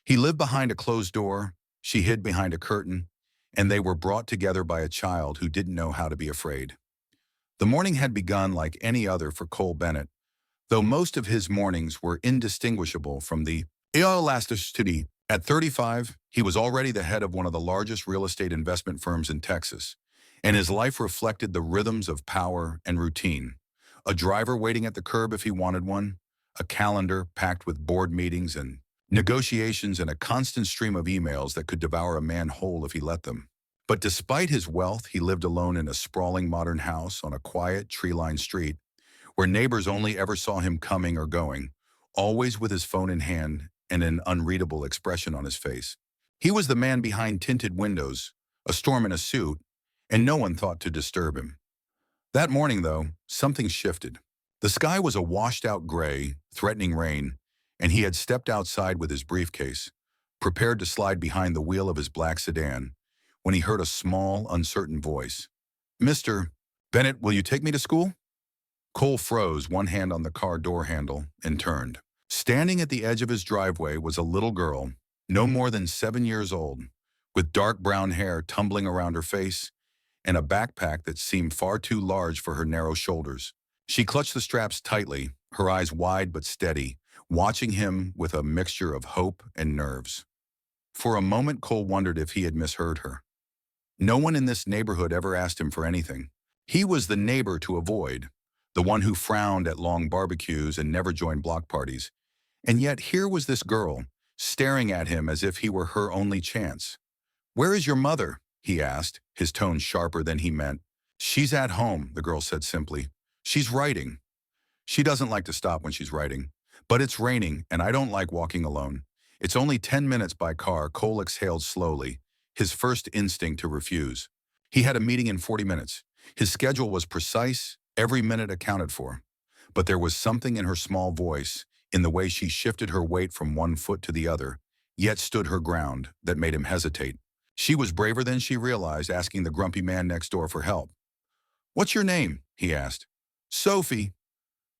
He lived behind a closed door, she hid behind a curtain, and they were brought together by a child who didn't know how to be afraid. The morning had begun like any other for Cole Bennett, though most of his mornings were indistinguishable from the elasticity. At 35, he was already the head of one of the largest real estate investment firms in Texas, and his life reflected the rhythms of power and routine. A driver waiting at the curb if he wanted one, a calendar packed with board meetings and negotiations, and a constant stream of emails that could devour a man whole if he let them. But despite his wealth, he lived alone in a sprawling modern house on a quiet, tree-lined street where neighbors only ever saw him coming or going, always with his phone in hand and an unreadable expression on his face. He was the man behind tinted windows, a storm in a suit, and no one thought to disturb him. That morning, though, something shifted. The sky was a washed-out gray, threatening rain, and he had stepped outside with his briefcase, prepared to slide behind the wheel of his black sedan, when he heard a small, uncertain voice. "Mr. Bennett, will you take me to school?" Cole froze, one hand on the car door handle, and turned. Standing at the edge of his driveway was a little girl, no more than 7 years old, with dark brown hair tumbling around her face and a backpack that seemed far too large for her narrow shoulders. She clutched the straps tightly, her eyes wide but steady, watching him with a mixture of hope and nerves. For a moment, Cole wondered if he had misheard her. No one in this neighborhood ever asked him for anything. He was the neighbor to avoid, the one who frowned at long barbecues and never joined block parties. And yet here was this girl, staring at him as if he were her only chance. "Where is your mother?" he asked, his tone sharper than he meant. "She's at home," the girl said simply. "She's writing." "She doesn't like to stop when she's writing. But it's raining, and I don't like walking alone. It's only 10 minutes by car." Cole exhaled slowly, his first instinct to refuse. He had a meeting in 40 minutes. His schedule was precise, every minute accounted for. But there was something in her small voice, in the way she shifted her weight from one foot to the other, yet stood her ground, that made him hesitate. She was braver than she realized, asking the grumpy man next door for help. "What's your name?" he asked. "Sophie."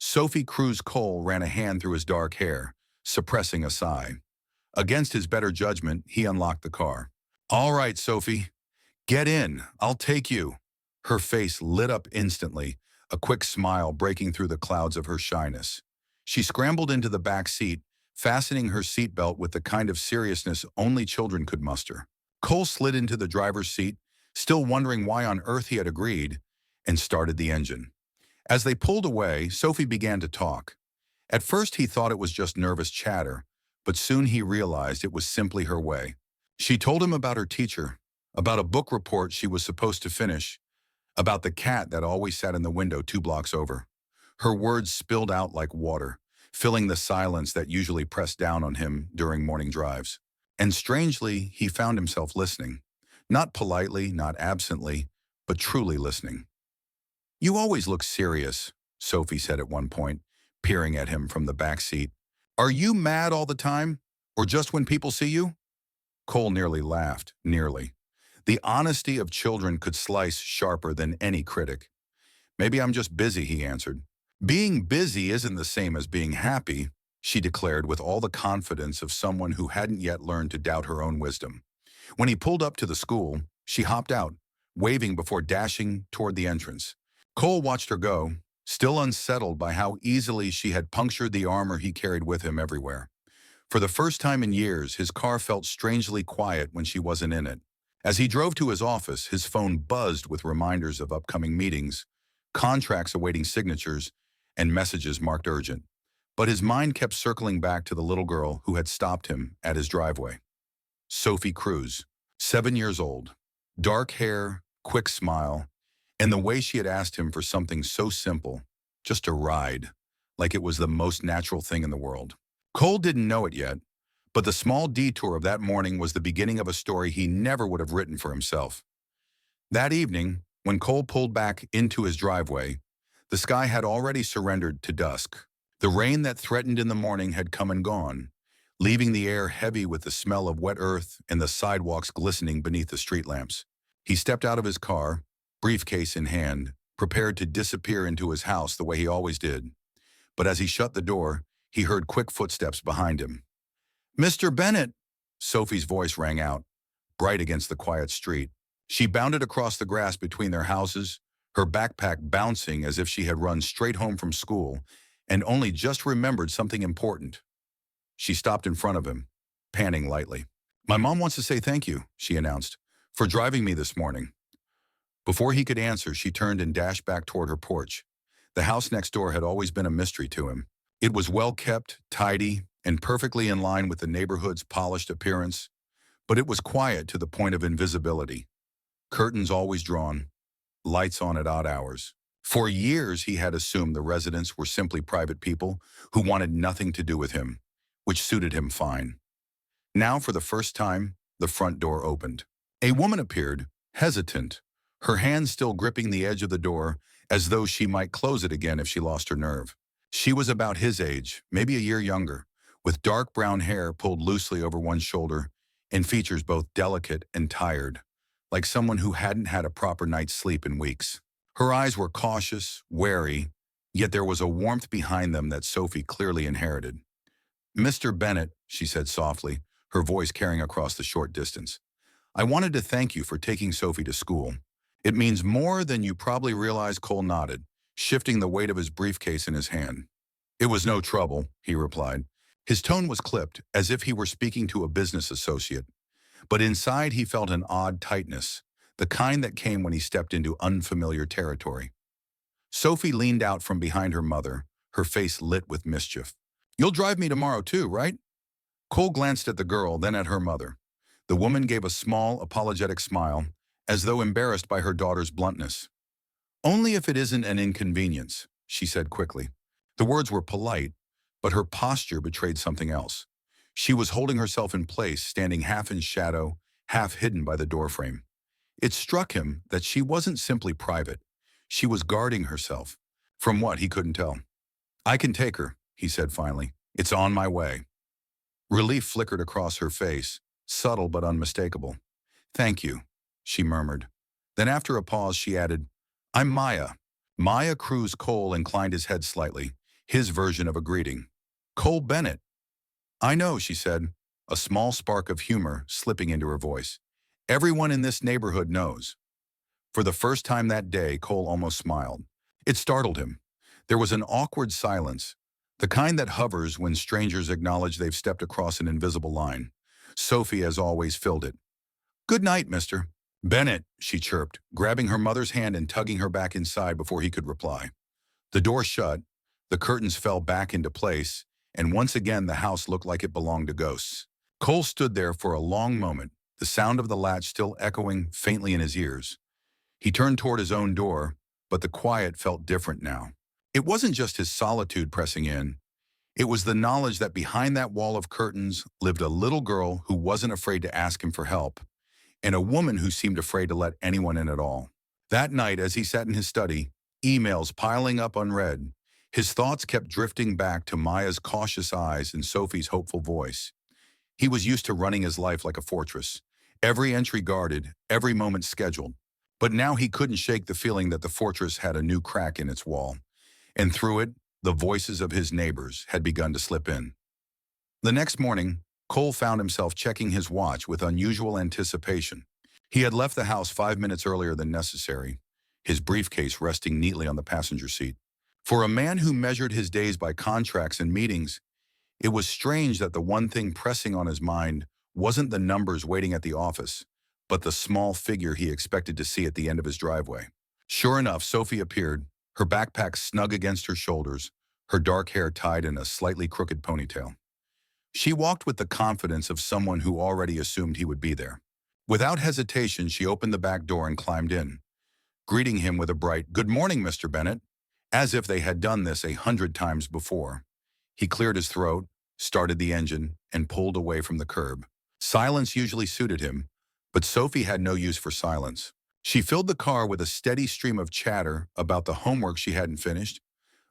Sophie Cruz. Cole ran a hand through his dark hair, suppressing a sigh. Against his better judgment, he unlocked the car. "All right, Sophie. Get in. I'll take you." Her face lit up instantly, a quick smile breaking through the clouds of her shyness. She scrambled into the back seat, fastening her seatbelt with the kind of seriousness only children could muster. Cole slid into the driver's seat, still wondering why on earth he had agreed, and started the engine. As they pulled away, Sophie began to talk. At first he thought it was just nervous chatter, but soon he realized it was simply her way. She told him about her teacher, about a book report she was supposed to finish, about the cat that always sat in the window 2 blocks over. Her words spilled out like water, filling the silence that usually pressed down on him during morning drives. And strangely, he found himself listening. Not politely, not absently, but truly listening. "You always look serious," Sophie said at one point, peering at him from the back seat. "Are you mad all the time? Or just when people see you?" Cole nearly laughed, nearly. The honesty of children could slice sharper than any critic. "Maybe I'm just busy," he answered. "Being busy isn't the same as being happy," she declared with all the confidence of someone who hadn't yet learned to doubt her own wisdom. When he pulled up to the school, she hopped out, waving before dashing toward the entrance. Cole watched her go, still unsettled by how easily she had punctured the armor he carried with him everywhere. For the first time in years, his car felt strangely quiet when she wasn't in it. As he drove to his office, his phone buzzed with reminders of upcoming meetings, contracts awaiting signatures, and messages marked urgent. But his mind kept circling back to the little girl who had stopped him at his driveway. Sophie Cruz, 7 years old, dark hair, quick smile, and the way she had asked him for something so simple, just a ride, like it was the most natural thing in the world. Cole didn't know it yet, but the small detour of that morning was the beginning of a story he never would have written for himself. That evening, when Cole pulled back into his driveway, the sky had already surrendered to dusk. The rain that threatened in the morning had come and gone, leaving the air heavy with the smell of wet earth and the sidewalks glistening beneath the street lamps. He stepped out of his car, briefcase in hand, prepared to disappear into his house the way he always did. But as he shut the door, he heard quick footsteps behind him. "Mr. Bennett!" Sophie's voice rang out, bright against the quiet street. She bounded across the grass between their houses, her backpack bouncing as if she had run straight home from school and only just remembered something important. She stopped in front of him, panting lightly. "My mom wants to say thank you," she announced, "for driving me this morning." Before he could answer, she turned and dashed back toward her porch. The house next door had always been a mystery to him. It was well kept, tidy, and perfectly in line with the neighborhood's polished appearance, but it was quiet to the point of invisibility. Curtains always drawn, lights on at odd hours. For years, he had assumed the residents were simply private people who wanted nothing to do with him, which suited him fine. Now, for the first time, the front door opened. A woman appeared, hesitant, her hand still gripping the edge of the door as though she might close it again if she lost her nerve. She was about his age, maybe a year younger, with dark brown hair pulled loosely over one shoulder and features both delicate and tired, like someone who hadn't had a proper night's sleep in weeks. Her eyes were cautious, wary, yet there was a warmth behind them that Sophie clearly inherited. "Mr. Bennett," she said softly, her voice carrying across the short distance, "I wanted to thank you for taking Sophie to school. It means more than you probably realize." Cole nodded, shifting the weight of his briefcase in his hand. "It was no trouble," he replied. His tone was clipped, as if he were speaking to a business associate. But inside he felt an odd tightness, the kind that came when he stepped into unfamiliar territory. Sophie leaned out from behind her mother, her face lit with mischief. "You'll drive me tomorrow too, right?" Cole glanced at the girl, then at her mother. The woman gave a small, apologetic smile, as though embarrassed by her daughter's bluntness. "Only if it isn't an inconvenience," she said quickly. The words were polite, but her posture betrayed something else. She was holding herself in place, standing half in shadow, half hidden by the doorframe. It struck him that she wasn't simply private. She was guarding herself. From what, he couldn't tell. "I can take her," he said finally. "It's on my way." Relief flickered across her face, subtle but unmistakable. "Thank you," she murmured. Then after a pause, she added, "I'm Maya." Maya Cruz. Cole inclined his head slightly, his version of a greeting. "Cole Bennett." "I know," she said, a small spark of humor slipping into her voice. "Everyone in this neighborhood knows." For the first time that day, Cole almost smiled. It startled him. There was an awkward silence, the kind that hovers when strangers acknowledge they've stepped across an invisible line. Sophie, as always, filled it. "Good night, Mr. Bennett," she chirped, grabbing her mother's hand and tugging her back inside before he could reply. The door shut, the curtains fell back into place, and once again the house looked like it belonged to ghosts. Cole stood there for a long moment, the sound of the latch still echoing faintly in his ears. He turned toward his own door, but the quiet felt different now. It wasn't just his solitude pressing in. It was the knowledge that behind that wall of curtains lived a little girl who wasn't afraid to ask him for help, and a woman who seemed afraid to let anyone in at all. That night, as he sat in his study, emails piling up unread, his thoughts kept drifting back to Maya's cautious eyes and Sophie's hopeful voice. He was used to running his life like a fortress, every entry guarded, every moment scheduled. But now he couldn't shake the feeling that the fortress had a new crack in its wall, and through it, the voices of his neighbors had begun to slip in. The next morning, Cole found himself checking his watch with unusual anticipation. He had left the house 5 minutes earlier than necessary, his briefcase resting neatly on the passenger seat. For a man who measured his days by contracts and meetings, it was strange that the one thing pressing on his mind wasn't the numbers waiting at the office, but the small figure he expected to see at the end of his driveway. Sure enough, Sophie appeared, her backpack snug against her shoulders, her dark hair tied in a slightly crooked ponytail. She walked with the confidence of someone who already assumed he would be there. Without hesitation, she opened the back door and climbed in, greeting him with a bright, "Good morning, Mr. Bennett," as if they had done this 100 times before. He cleared his throat, started the engine, and pulled away from the curb. Silence usually suited him, but Sophie had no use for silence. She filled the car with a steady stream of chatter about the homework she hadn't finished,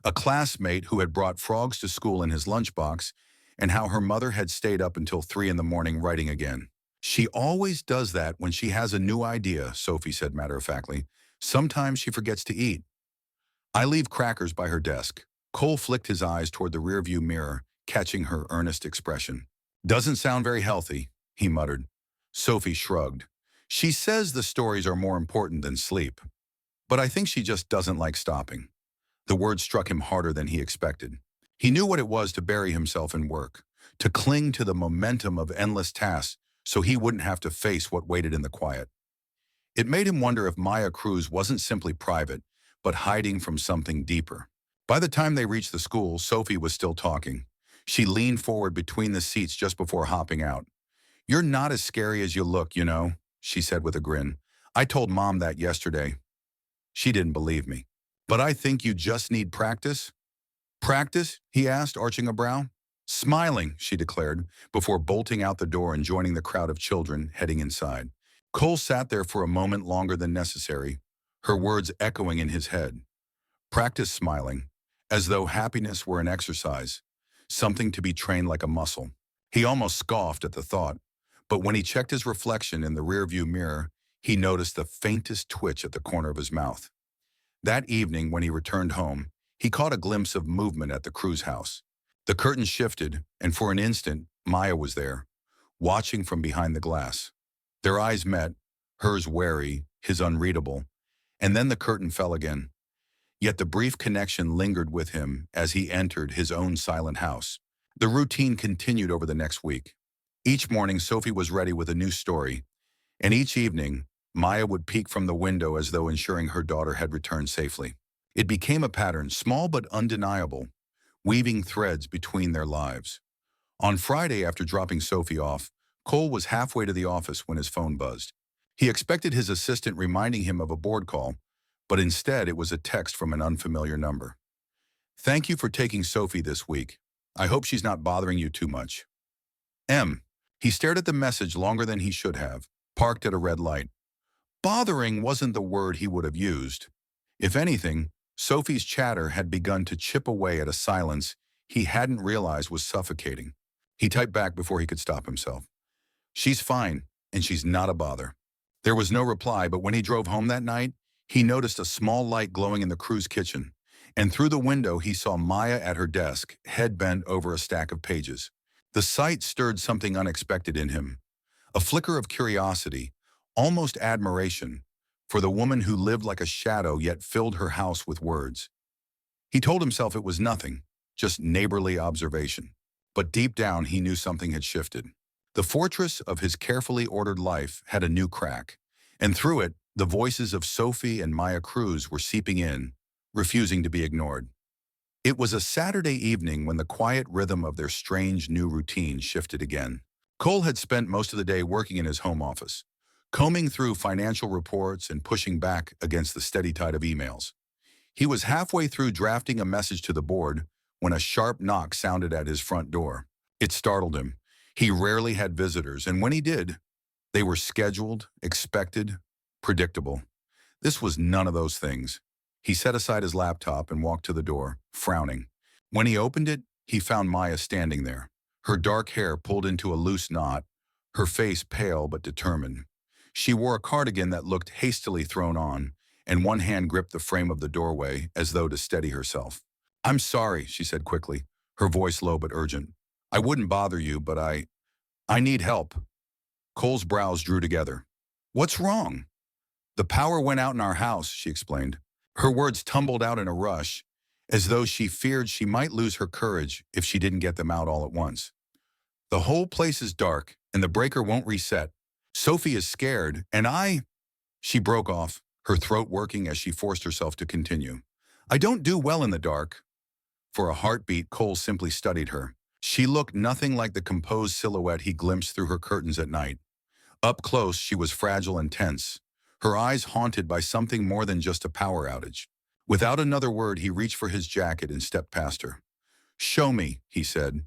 a classmate who had brought frogs to school in his lunchbox, and how her mother had stayed up until 3 in the morning writing again. "She always does that when she has a new idea," Sophie said matter-of-factly. "Sometimes she forgets to eat." "I leave crackers by her desk." Cole flicked his eyes toward the rearview mirror, catching her earnest expression. "Doesn't sound very healthy," he muttered. Sophie shrugged. She says the stories are more important than sleep. But I think she just doesn't like stopping. The word struck him harder than he expected. He knew what it was to bury himself in work, to cling to the momentum of endless tasks so he wouldn't have to face what waited in the quiet. It made him wonder if Maya Cruz wasn't simply private, but hiding from something deeper. By the time they reached the school, Sophie was still talking. She leaned forward between the seats just before hopping out. "You're not as scary as you look, you know," she said with a grin. "I told Mom that yesterday. She didn't believe me. But I think you just need practice." "Practice?" he asked, arching a brow. "Smiling," she declared, before bolting out the door and joining the crowd of children heading inside. Cole sat there for a moment longer than necessary, her words echoing in his head. Practice smiling, as though happiness were an exercise, something to be trained like a muscle. He almost scoffed at the thought, but when he checked his reflection in the rearview mirror, he noticed the faintest twitch at the corner of his mouth. That evening, when he returned home, he caught a glimpse of movement at the Cruz house. The curtain shifted, and for an instant, Maya was there, watching from behind the glass. Their eyes met, hers wary, his unreadable, and then the curtain fell again. Yet the brief connection lingered with him as he entered his own silent house. The routine continued over the next week. Each morning, Sophie was ready with a new story, and each evening, Maya would peek from the window as though ensuring her daughter had returned safely. It became a pattern, small but undeniable, weaving threads between their lives. On Friday, after dropping Sophie off, Cole was halfway to the office when his phone buzzed. He expected his assistant reminding him of a board call, but instead it was a text from an unfamiliar number. "Thank you for taking Sophie this week. I hope she's not bothering you too much. M." He stared at the message longer than he should have, parked at a red light. Bothering wasn't the word he would have used. If anything, Sophie's chatter had begun to chip away at a silence he hadn't realized was suffocating. He typed back before he could stop himself. "She's fine, and she's not a bother." There was no reply, but when he drove home that night, he noticed a small light glowing in the Cruz kitchen, and through the window he saw Maya at her desk, head bent over a stack of pages. The sight stirred something unexpected in him, a flicker of curiosity, almost admiration, for the woman who lived like a shadow yet filled her house with words. He told himself it was nothing, just neighborly observation. But deep down he knew something had shifted. The fortress of his carefully ordered life had a new crack, and through it, the voices of Sophie and Maya Cruz were seeping in, refusing to be ignored. It was a Saturday evening when the quiet rhythm of their strange new routine shifted again. Cole had spent most of the day working in his home office, combing through financial reports and pushing back against the steady tide of emails. He was halfway through drafting a message to the board when a sharp knock sounded at his front door. It startled him. He rarely had visitors, and when he did, they were scheduled, expected, predictable. This was none of those things. He set aside his laptop and walked to the door, frowning. When he opened it, he found Maya standing there, her dark hair pulled into a loose knot, her face pale but determined. She wore a cardigan that looked hastily thrown on, and one hand gripped the frame of the doorway as though to steady herself. "I'm sorry," she said quickly, her voice low but urgent. "I wouldn't bother you, but I need help." Cole's brows drew together. "What's wrong?" "The power went out in our house," she explained. Her words tumbled out in a rush, as though she feared she might lose her courage if she didn't get them out all at once. "The whole place is dark, and the breaker won't reset. Sophie is scared, and She broke off, her throat working as she forced herself to continue. "I don't do well in the dark." For a heartbeat, Cole simply studied her. She looked nothing like the composed silhouette he glimpsed through her curtains at night. Up close, she was fragile and tense, her eyes haunted by something more than just a power outage. Without another word, he reached for his jacket and stepped past her. "Show me," he said.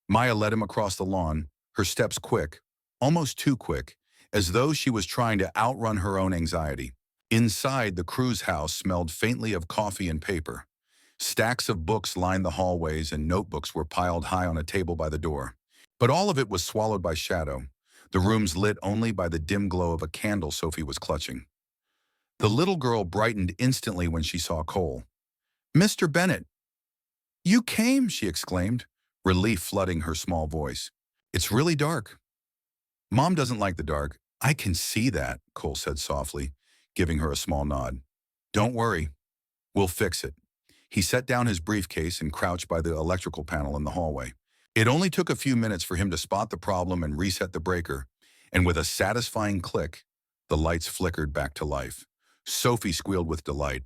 Maya led him across the lawn, her steps quick, almost too quick, as though she was trying to outrun her own anxiety. Inside, the Cruz house smelled faintly of coffee and paper. Stacks of books lined the hallways and notebooks were piled high on a table by the door. But all of it was swallowed by shadow, the rooms lit only by the dim glow of a candle Sophie was clutching. The little girl brightened instantly when she saw Cole. "Mr. Bennett." "You came," she exclaimed, relief flooding her small voice. "It's really dark." Mom doesn't like the dark. I can see that, Cole said softly, giving her a small nod. Don't worry, we'll fix it. He set down his briefcase and crouched by the electrical panel in the hallway. It only took a few minutes for him to spot the problem and reset the breaker, and with a satisfying click, the lights flickered back to life. Sophie squealed with delight,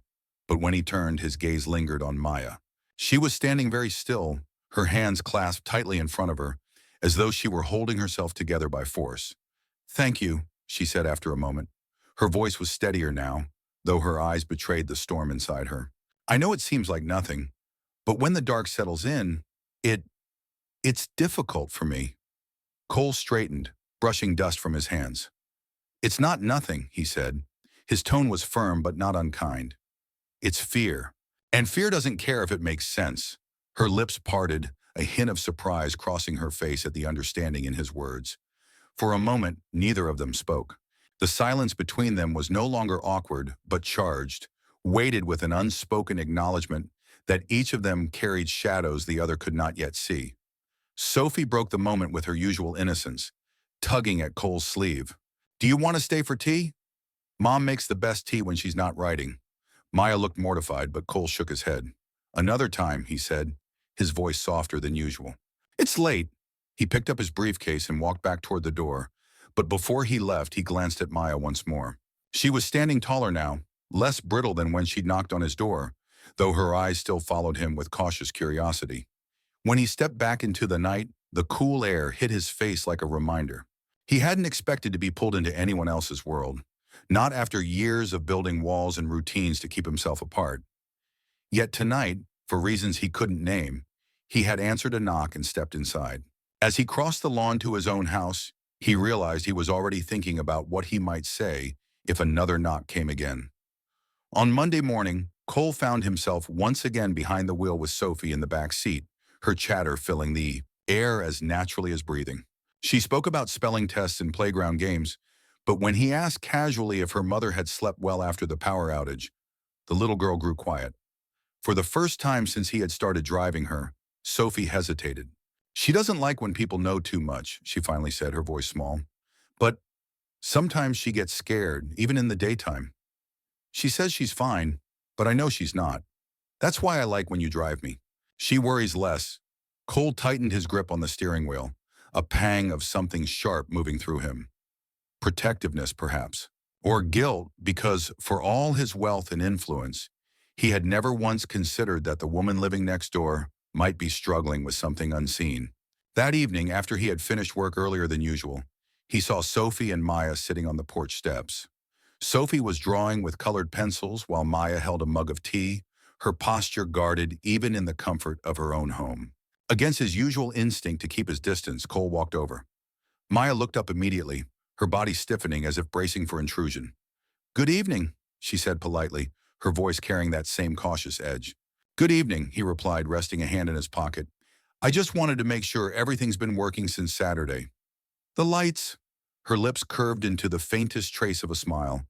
but when he turned, his gaze lingered on Maya. She was standing very still, her hands clasped tightly in front of her, as though she were holding herself together by force. Thank you, she said after a moment. Her voice was steadier now, though her eyes betrayed the storm inside her. I know it seems like nothing, but when the dark settles in, it's difficult for me. Cole straightened, brushing dust from his hands. It's not nothing, he said. His tone was firm but not unkind. It's fear. And fear doesn't care if it makes sense. Her lips parted, a hint of surprise crossing her face at the understanding in his words. For a moment, neither of them spoke. The silence between them was no longer awkward, but charged, weighted with an unspoken acknowledgement that each of them carried shadows the other could not yet see. Sophie broke the moment with her usual innocence, tugging at Cole's sleeve. Do you want to stay for tea? Mom makes the best tea when she's not writing. Maya looked mortified, but Cole shook his head. Another time, he said, his voice softer than usual. It's late. He picked up his briefcase and walked back toward the door, but before he left, he glanced at Maya once more. She was standing taller now, less brittle than when she'd knocked on his door, though her eyes still followed him with cautious curiosity. When he stepped back into the night, the cool air hit his face like a reminder. He hadn't expected to be pulled into anyone else's world, not after years of building walls and routines to keep himself apart. Yet tonight, for reasons he couldn't name, he had answered a knock and stepped inside. As he crossed the lawn to his own house, he realized he was already thinking about what he might say if another knock came again. On Monday morning, Cole found himself once again behind the wheel with Sophie in the back seat, her chatter filling the air as naturally as breathing. She spoke about spelling tests and playground games, but when he asked casually if her mother had slept well after the power outage, the little girl grew quiet. For the first time since he had started driving her, Sophie hesitated. She doesn't like when people know too much, she finally said, her voice small. But sometimes she gets scared, even in the daytime. She says she's fine, but I know she's not. That's why I like when you drive me. She worries less. Cole tightened his grip on the steering wheel, a pang of something sharp moving through him. Protectiveness, perhaps. Or guilt, because for all his wealth and influence, he had never once considered that the woman living next door might be struggling with something unseen. That evening, after he had finished work earlier than usual, he saw Sophie and Maya sitting on the porch steps. Sophie was drawing with colored pencils while Maya held a mug of tea, her posture guarded even in the comfort of her own home. Against his usual instinct to keep his distance, Cole walked over. Maya looked up immediately, her body stiffening as if bracing for intrusion. "Good evening," she said politely, her voice carrying that same cautious edge. "Good evening," he replied, resting a hand in his pocket. "I just wanted to make sure everything's been working since Saturday." "The lights?" Her lips curved into the faintest trace of a smile.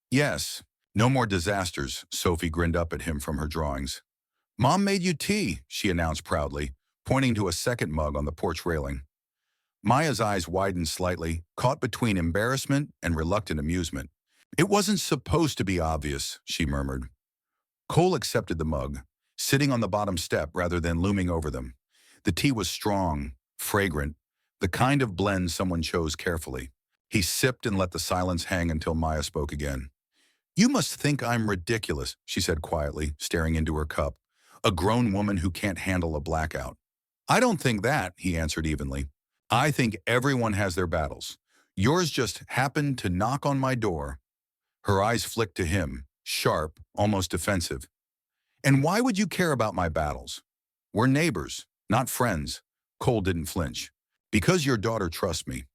"Yes. No more disasters," Sophie grinned up at him from her drawings. "Mom made you tea," she announced proudly, pointing to a second mug on the porch railing. Maya's eyes widened slightly, caught between embarrassment and reluctant amusement. "It wasn't supposed to be obvious," she murmured. Cole accepted the mug, sitting on the bottom step rather than looming over them. The tea was strong, fragrant, the kind of blend someone chose carefully. He sipped and let the silence hang until Maya spoke again. "You must think I'm ridiculous," she said quietly, staring into her cup. "A grown woman who can't handle a blackout." "I don't think that," he answered evenly. "I think everyone has their battles. Yours just happened to knock on my door." Her eyes flicked to him, sharp, almost defensive. "And why would you care about my battles? We're neighbors, not friends." Cole didn't flinch. "Because your daughter trusts me.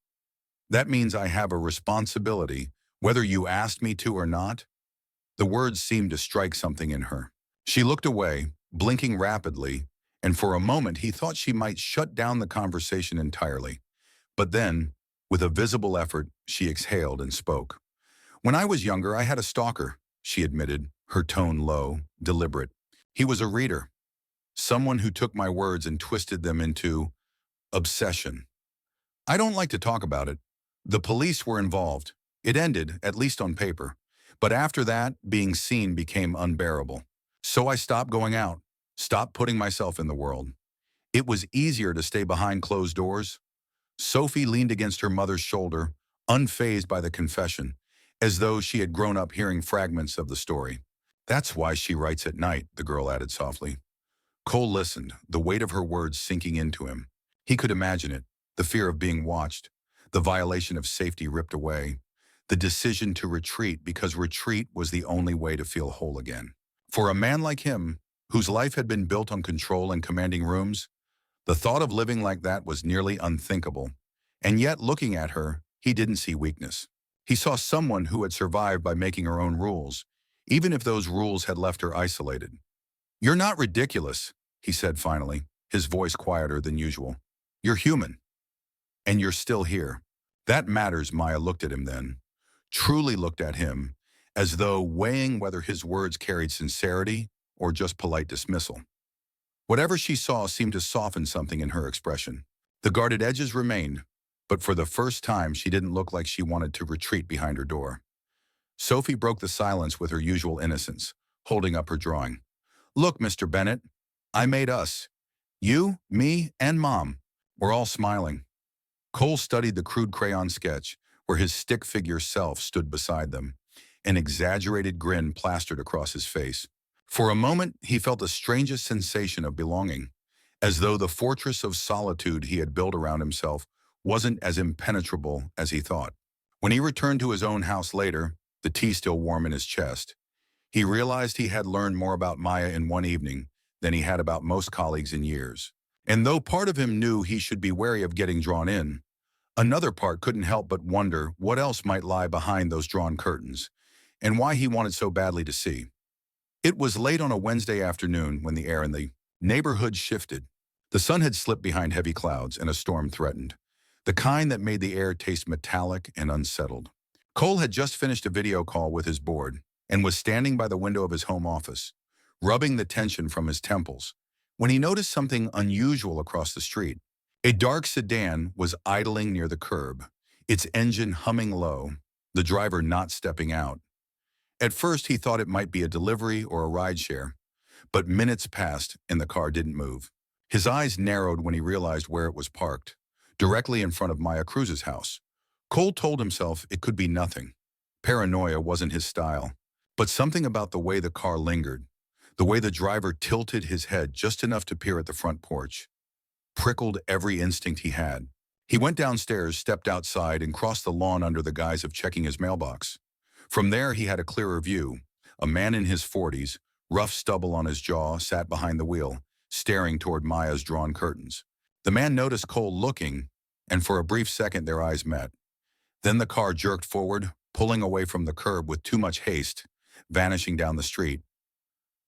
That means I have a responsibility, whether you asked me to or not." The words seemed to strike something in her. She looked away, blinking rapidly, and for a moment he thought she might shut down the conversation entirely. But then, with a visible effort, she exhaled and spoke. "When I was younger, I had a stalker," she admitted, her tone low, deliberate. "He was a reader. Someone who took my words and twisted them into obsession. I don't like to talk about it, The police were involved. It ended, at least on paper. But after that, being seen became unbearable. So I stopped going out, stopped putting myself in the world. It was easier to stay behind closed doors. Sophie leaned against her mother's shoulder, unfazed by the confession, as though she had grown up hearing fragments of the story. That's why she writes at night, the girl added softly. Cole listened, the weight of her words sinking into him. He could imagine it, the fear of being watched, the violation of safety ripped away, the decision to retreat because retreat was the only way to feel whole again. For a man like him, whose life had been built on control and commanding rooms, the thought of living like that was nearly unthinkable. And yet, looking at her, he didn't see weakness. He saw someone who had survived by making her own rules, even if those rules had left her isolated. "You're not ridiculous," he said finally, his voice quieter than usual. "You're human. And you're still here." That matters, Maya looked at him then. Truly looked at him, as though weighing whether his words carried sincerity or just polite dismissal. Whatever she saw seemed to soften something in her expression. The guarded edges remained, but for the first time she didn't look like she wanted to retreat behind her door. Sophie broke the silence with her usual innocence, holding up her drawing. "Look, Mr. Bennett, I made us. You, me, and Mom. We're all smiling." Cole studied the crude crayon sketch, where his stick figure self stood beside them, an exaggerated grin plastered across his face. For a moment, he felt the strangest sensation of belonging, as though the fortress of solitude he had built around himself wasn't as impenetrable as he thought. When he returned to his own house later, the tea still warm in his chest, he realized he had learned more about Maya in one evening than he had about most colleagues in years. And though part of him knew he should be wary of getting drawn in, another part couldn't help but wonder what else might lie behind those drawn curtains, and why he wanted so badly to see. It was late on a Wednesday afternoon when the air in the neighborhood shifted. The sun had slipped behind heavy clouds and a storm threatened, the kind that made the air taste metallic and unsettled. Cole had just finished a video call with his board and was standing by the window of his home office, rubbing the tension from his temples, when he noticed something unusual across the street. A dark sedan was idling near the curb, its engine humming low, the driver not stepping out. At first, he thought it might be a delivery or a rideshare, but minutes passed and the car didn't move. His eyes narrowed when he realized where it was parked, directly in front of Maya Cruz's house. Cole told himself it could be nothing. Paranoia wasn't his style, but something about the way the car lingered, the way the driver tilted his head just enough to peer at the front porch, prickled every instinct he had. He went downstairs, stepped outside, and crossed the lawn under the guise of checking his mailbox. From there, he had a clearer view. A man in his 40s, rough stubble on his jaw, sat behind the wheel, staring toward Maya's drawn curtains. The man noticed Cole looking, and for a brief second their eyes met. Then the car jerked forward, pulling away from the curb with too much haste, vanishing down the street.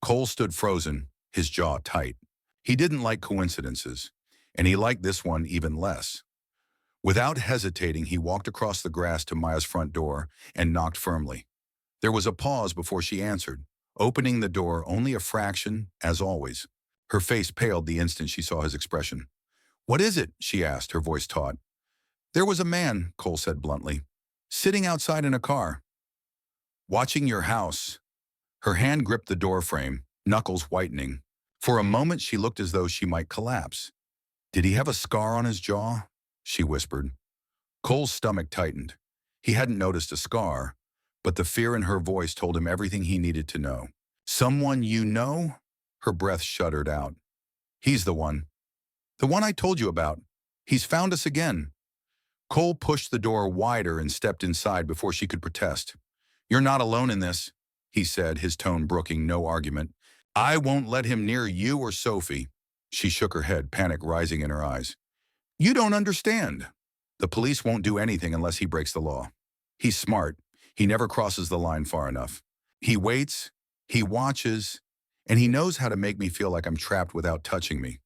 Cole stood frozen, his jaw tight. He didn't like coincidences, and he liked this one even less. Without hesitating, he walked across the grass to Maya's front door and knocked firmly. There was a pause before she answered, opening the door only a fraction, as always. Her face paled the instant she saw his expression. "What is it?" she asked, her voice taut. "There was a man," Cole said bluntly, "sitting outside in a car. Watching your house." Her hand gripped the doorframe, knuckles whitening. For a moment she looked as though she might collapse. "Did he have a scar on his jaw?" she whispered. Cole's stomach tightened. He hadn't noticed a scar, but the fear in her voice told him everything he needed to know. "Someone you know?" Her breath shuddered out. "He's the one. The one I told you about. He's found us again." Cole pushed the door wider and stepped inside before she could protest. "You're not alone in this," he said, his tone brooking no argument. "I won't let him near you or Sophie." She shook her head, panic rising in her eyes. "You don't understand. The police won't do anything unless he breaks the law. He's smart. He never crosses the line far enough. He waits, he watches, and he knows how to make me feel like I'm trapped without touching me."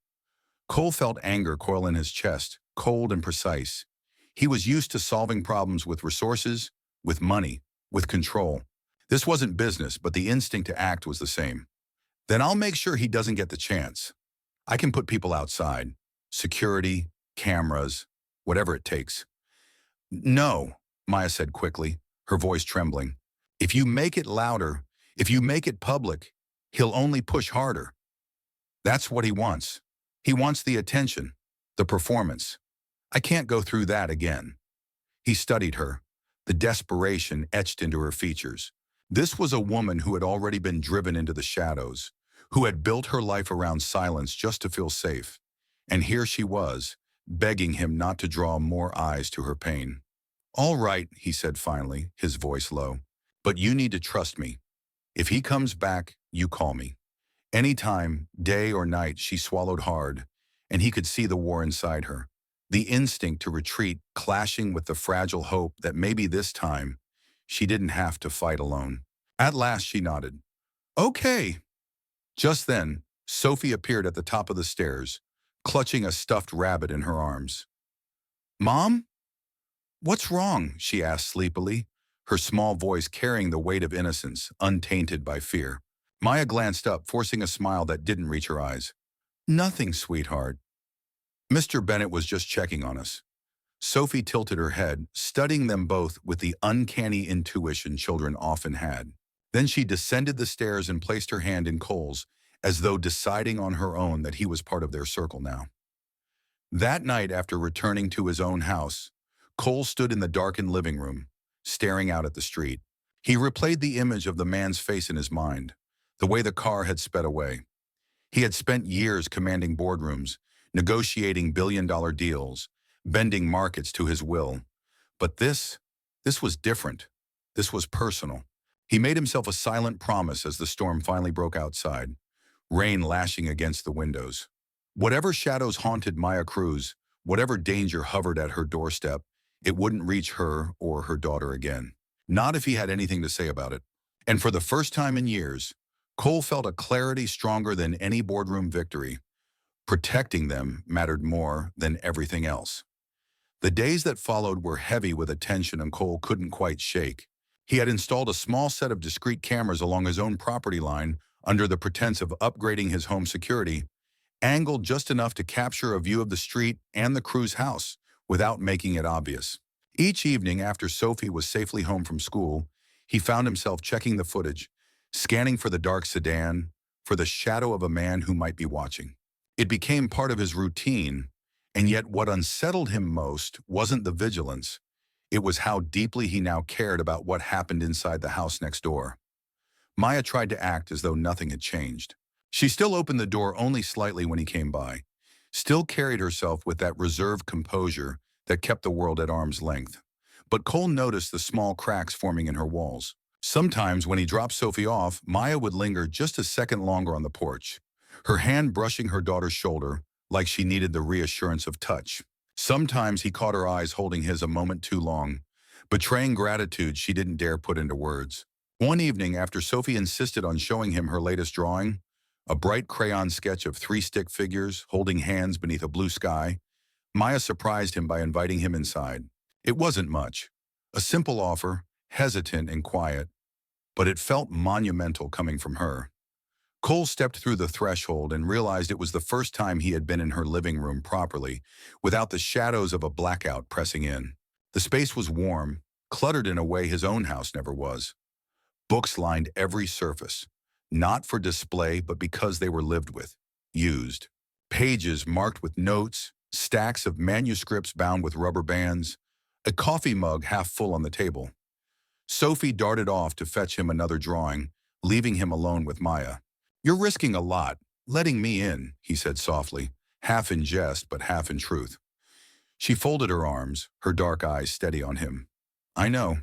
Cole felt anger coil in his chest, cold and precise. He was used to solving problems with resources, with money, with control. This wasn't business, but the instinct to act was the same. "Then I'll make sure he doesn't get the chance. I can put people outside. Security, cameras, whatever it takes. No, Maya said quickly, her voice trembling. If you make it louder, if you make it public, he'll only push harder. That's what he wants. He wants the attention, the performance. I can't go through that again. He studied her, the desperation etched into her features. This was a woman who had already been driven into the shadows, who had built her life around silence just to feel safe. And here she was, begging him not to draw more eyes to her pain. All right, he said finally, his voice low. But you need to trust me. If he comes back, you call me. Anytime, day or night, she swallowed hard, and he could see the war inside her. The instinct to retreat clashing with the fragile hope that maybe this time she didn't have to fight alone. At last she nodded. Okay. Just then, Sophie appeared at the top of the stairs, clutching a stuffed rabbit in her arms. Mom? What's wrong? She asked sleepily, her small voice carrying the weight of innocence, untainted by fear. Maya glanced up, forcing a smile that didn't reach her eyes. Nothing, sweetheart. Mr. Bennett was just checking on us. Sophie tilted her head, studying them both with the uncanny intuition children often had. Then she descended the stairs and placed her hand in Cole's, as though deciding on her own that he was part of their circle now. That night, after returning to his own house, Cole stood in the darkened living room, staring out at the street. He replayed the image of the man's face in his mind, the way the car had sped away. He had spent years commanding boardrooms, negotiating billion-dollar deals, bending markets to his will. But this was different. This was personal. He made himself a silent promise as the storm finally broke outside, rain lashing against the windows. Whatever shadows haunted Maya Cruz, whatever danger hovered at her doorstep, it wouldn't reach her or her daughter again. Not if he had anything to say about it. And for the first time in years, Cole felt a clarity stronger than any boardroom victory. Protecting them mattered more than everything else. The days that followed were heavy with a tension and Cole couldn't quite shake. He had installed a small set of discreet cameras along his own property line under the pretense of upgrading his home security, angled just enough to capture a view of the street and the Cruz house without making it obvious. Each evening after Sophie was safely home from school, he found himself checking the footage, scanning for the dark sedan, for the shadow of a man who might be watching. It became part of his routine, and yet what unsettled him most wasn't the vigilance. It was how deeply he now cared about what happened inside the house next door. Maya tried to act as though nothing had changed. She still opened the door only slightly when he came by, still carried herself with that reserved composure that kept the world at arm's length. But Cole noticed the small cracks forming in her walls. Sometimes when he dropped Sophie off, Maya would linger just a second longer on the porch, her hand brushing her daughter's shoulder like she needed the reassurance of touch. Sometimes he caught her eyes holding his a moment too long, betraying gratitude she didn't dare put into words. One evening, after Sophie insisted on showing him her latest drawing, a bright crayon sketch of three stick figures holding hands beneath a blue sky, Maya surprised him by inviting him inside. It wasn't much. A simple offer, hesitant and quiet, but it felt monumental coming from her. Cole stepped through the threshold and realized it was the first time he had been in her living room properly, without the shadows of a blackout pressing in. The space was warm, cluttered in a way his own house never was. Books lined every surface, not for display but because they were lived with, used. Pages marked with notes, stacks of manuscripts bound with rubber bands, a coffee mug half full on the table. Sophie darted off to fetch him another drawing, leaving him alone with Maya. "You're risking a lot, letting me in," he said softly, half in jest but half in truth. She folded her arms, her dark eyes steady on him. "I know,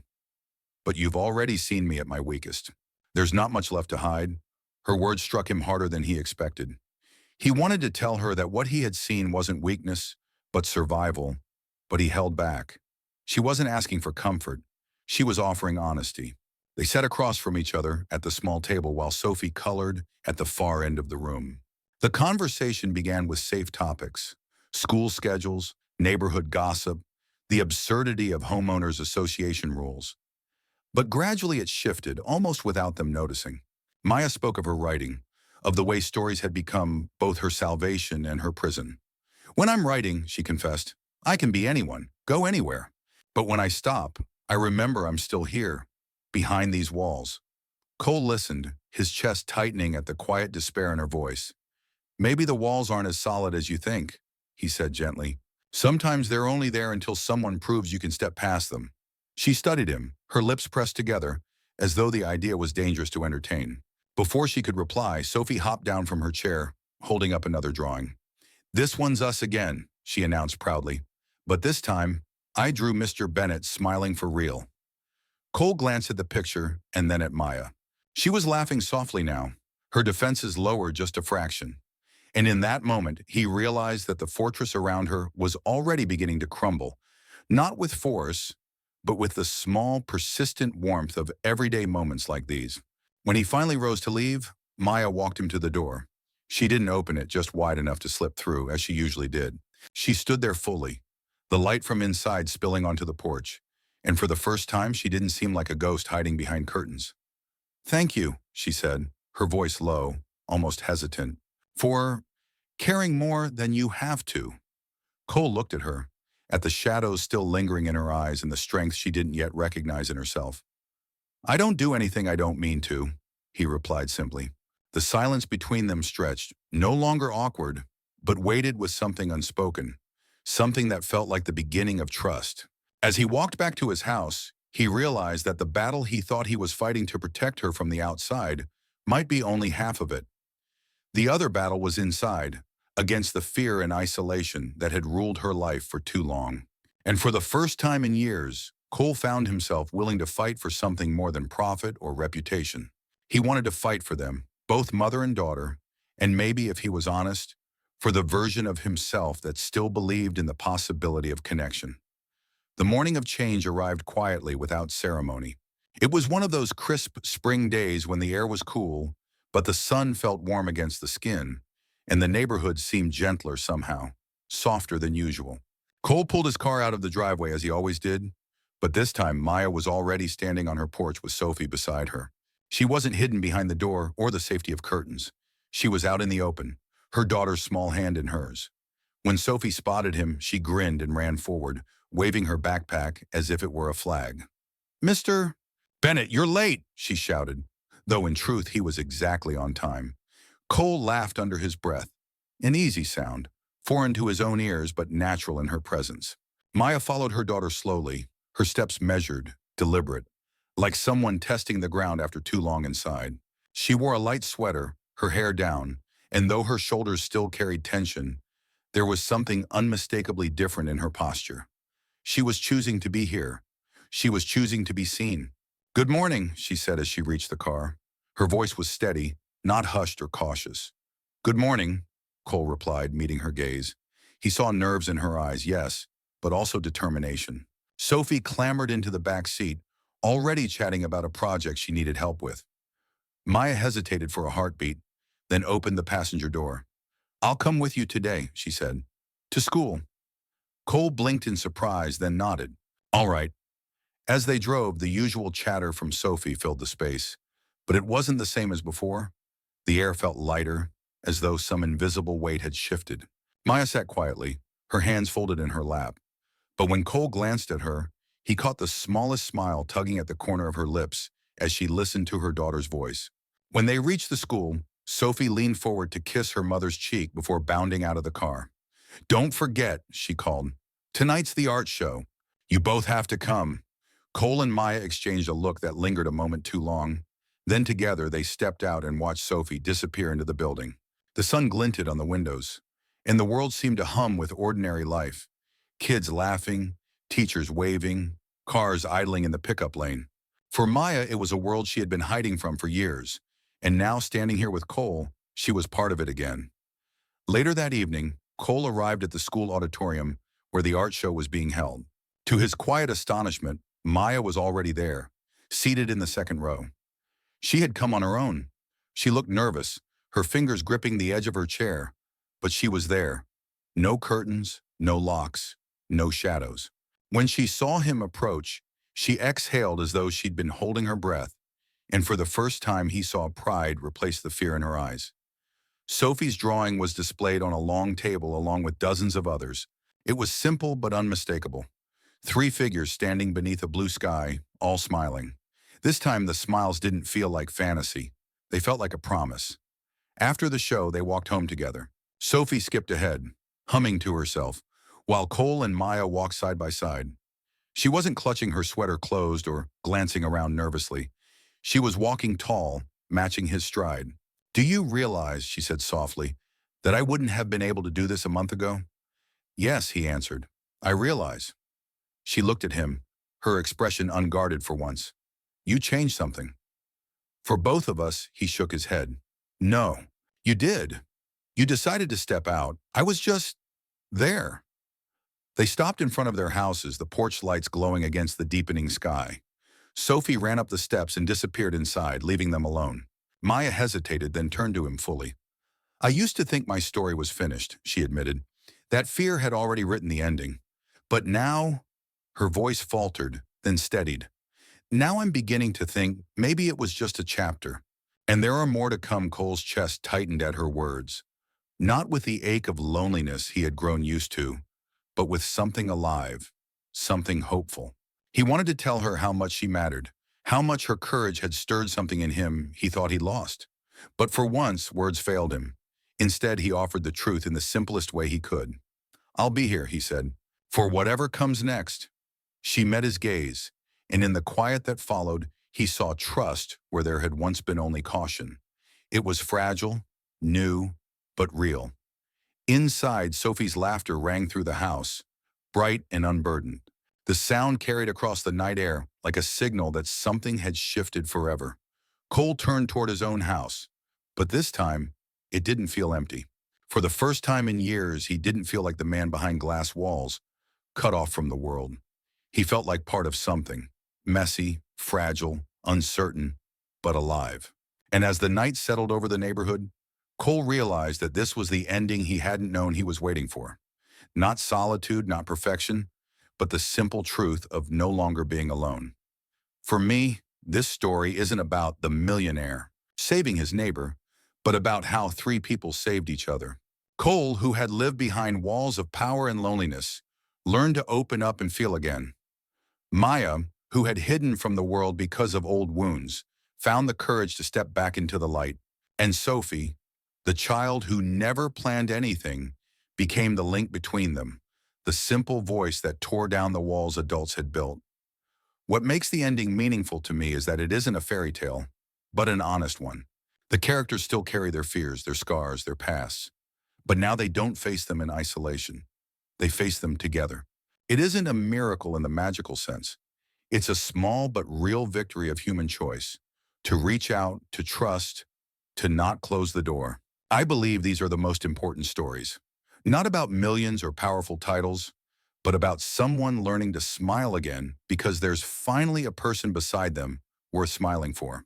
but you've already seen me at my weakest. There's not much left to hide." Her words struck him harder than he expected. He wanted to tell her that what he had seen wasn't weakness, but survival, but he held back. She wasn't asking for comfort. She was offering honesty. They sat across from each other at the small table while Sophie colored at the far end of the room. The conversation began with safe topics: school schedules, neighborhood gossip, the absurdity of homeowners association rules. But gradually it shifted, almost without them noticing. Maya spoke of her writing, of the way stories had become both her salvation and her prison. "When I'm writing," she confessed, "I can be anyone, go anywhere. But when I stop, I remember I'm still here, behind these walls. Cole listened, his chest tightening at the quiet despair in her voice. Maybe the walls aren't as solid as you think, he said gently. Sometimes they're only there until someone proves you can step past them. She studied him, her lips pressed together, as though the idea was dangerous to entertain. Before she could reply, Sophie hopped down from her chair, holding up another drawing. This one's us again, she announced proudly. But this time, I drew Mr. Bennett smiling for real. Cole glanced at the picture and then at Maya. She was laughing softly now, her defenses lowered just a fraction. And in that moment, he realized that the fortress around her was already beginning to crumble, not with force, but with the small, persistent warmth of everyday moments like these. When he finally rose to leave, Maya walked him to the door. She didn't open it just wide enough to slip through, as she usually did. She stood there fully, the light from inside spilling onto the porch, and for the first time she didn't seem like a ghost hiding behind curtains. Thank you, she said, her voice low, almost hesitant, for caring more than you have to. Cole looked at her, at the shadows still lingering in her eyes and the strength she didn't yet recognize in herself. I don't do anything I don't mean to, he replied simply. The silence between them stretched, no longer awkward, but weighted with something unspoken, something that felt like the beginning of trust. As he walked back to his house, he realized that the battle he thought he was fighting to protect her from the outside might be only half of it. The other battle was inside, against the fear and isolation that had ruled her life for too long. And for the first time in years, Cole found himself willing to fight for something more than profit or reputation. He wanted to fight for them, both mother and daughter, and maybe, if he was honest, for the version of himself that still believed in the possibility of connection. The morning of change arrived quietly without ceremony. It was one of those crisp spring days when the air was cool, but the sun felt warm against the skin, and the neighborhood seemed gentler somehow, softer than usual. Cole pulled his car out of the driveway as he always did, but this time Maya was already standing on her porch with Sophie beside her. She wasn't hidden behind the door or the safety of curtains. She was out in the open, her daughter's small hand in hers. When Sophie spotted him, she grinned and ran forward, waving her backpack as if it were a flag. Mr. Bennett, you're late, she shouted, though in truth he was exactly on time. Cole laughed under his breath, an easy sound, foreign to his own ears but natural in her presence. Maya followed her daughter slowly, her steps measured, deliberate, like someone testing the ground after too long inside. She wore a light sweater, her hair down, and though her shoulders still carried tension, there was something unmistakably different in her posture. She was choosing to be here. She was choosing to be seen. Good morning, she said as she reached the car. Her voice was steady, not hushed or cautious. Good morning, Cole replied, meeting her gaze. He saw nerves in her eyes, yes, but also determination. Sophie clambered into the back seat, already chatting about a project she needed help with. Maya hesitated for a heartbeat, then opened the passenger door. I'll come with you today, she said. To school. Cole blinked in surprise, then nodded. All right. As they drove, the usual chatter from Sophie filled the space, but it wasn't the same as before. The air felt lighter, as though some invisible weight had shifted. Maya sat quietly, her hands folded in her lap. But when Cole glanced at her, he caught the smallest smile tugging at the corner of her lips as she listened to her daughter's voice. When they reached the school, Sophie leaned forward to kiss her mother's cheek before bounding out of the car. Don't forget, she called. Tonight's the art show. You both have to come. Cole and Maya exchanged a look that lingered a moment too long. Then together they stepped out and watched Sophie disappear into the building. The sun glinted on the windows, and the world seemed to hum with ordinary life. Kids laughing, teachers waving, cars idling in the pickup lane. For Maya, it was a world she had been hiding from for years, and now standing here with Cole, she was part of it again. Later that evening, Cole arrived at the school auditorium where the art show was being held. To his quiet astonishment, Maya was already there, seated in the second row. She had come on her own. She looked nervous, her fingers gripping the edge of her chair, but she was there. No curtains, no locks, no shadows. When she saw him approach, she exhaled as though she'd been holding her breath, and for the first time he saw pride replace the fear in her eyes. Sophie's drawing was displayed on a long table along with dozens of others. It was simple but unmistakable. Three figures standing beneath a blue sky, all smiling. This time the smiles didn't feel like fantasy. They felt like a promise. After the show, they walked home together. Sophie skipped ahead, humming to herself, while Cole and Maya walked side by side. She wasn't clutching her sweater closed or glancing around nervously. She was walking tall, matching his stride. "Do you realize," she said softly, "that I wouldn't have been able to do this a month ago?" "Yes," he answered. "I realize." She looked at him, her expression unguarded for once. "You changed something." "For both of us," he shook his head. "No, you did. You decided to step out. I was just there." They stopped in front of their houses, the porch lights glowing against the deepening sky. Sophie ran up the steps and disappeared inside, leaving them alone. Maya hesitated, then turned to him fully. "I used to think my story was finished," she admitted. "That fear had already written the ending. But now," her voice faltered, then steadied. "Now I'm beginning to think maybe it was just a chapter. And there are more to come." Cole's chest tightened at her words. Not with the ache of loneliness he had grown used to, but with something alive, something hopeful. He wanted to tell her how much she mattered, how much her courage had stirred something in him he thought he'd lost. But for once, words failed him. Instead, he offered the truth in the simplest way he could. "I'll be here," he said, "for whatever comes next." She met his gaze, and in the quiet that followed, he saw trust where there had once been only caution. It was fragile, new, but real. Inside, Sophie's laughter rang through the house, bright and unburdened. The sound carried across the night air like a signal that something had shifted forever. Cole turned toward his own house, but this time, it didn't feel empty. For the first time in years, he didn't feel like the man behind glass walls, cut off from the world. He felt like part of something, messy, fragile, uncertain, but alive. And as the night settled over the neighborhood, Cole realized that this was the ending he hadn't known he was waiting for. Not solitude, not perfection, but the simple truth of no longer being alone. For me, this story isn't about the millionaire saving his neighbor, but about how three people saved each other. Cole, who had lived behind walls of power and loneliness, learned to open up and feel again. Maya, who had hidden from the world because of old wounds, found the courage to step back into the light. And Sophie, the child who never planned anything, became the link between them, the simple voice that tore down the walls adults had built. What makes the ending meaningful to me is that it isn't a fairy tale, but an honest one. The characters still carry their fears, their scars, their pasts, but now they don't face them in isolation. They face them together. It isn't a miracle in the magical sense. It's a small but real victory of human choice, to reach out, to trust, to not close the door. I believe these are the most important stories. Not about millions or powerful titles, but about someone learning to smile again because there's finally a person beside them worth smiling for.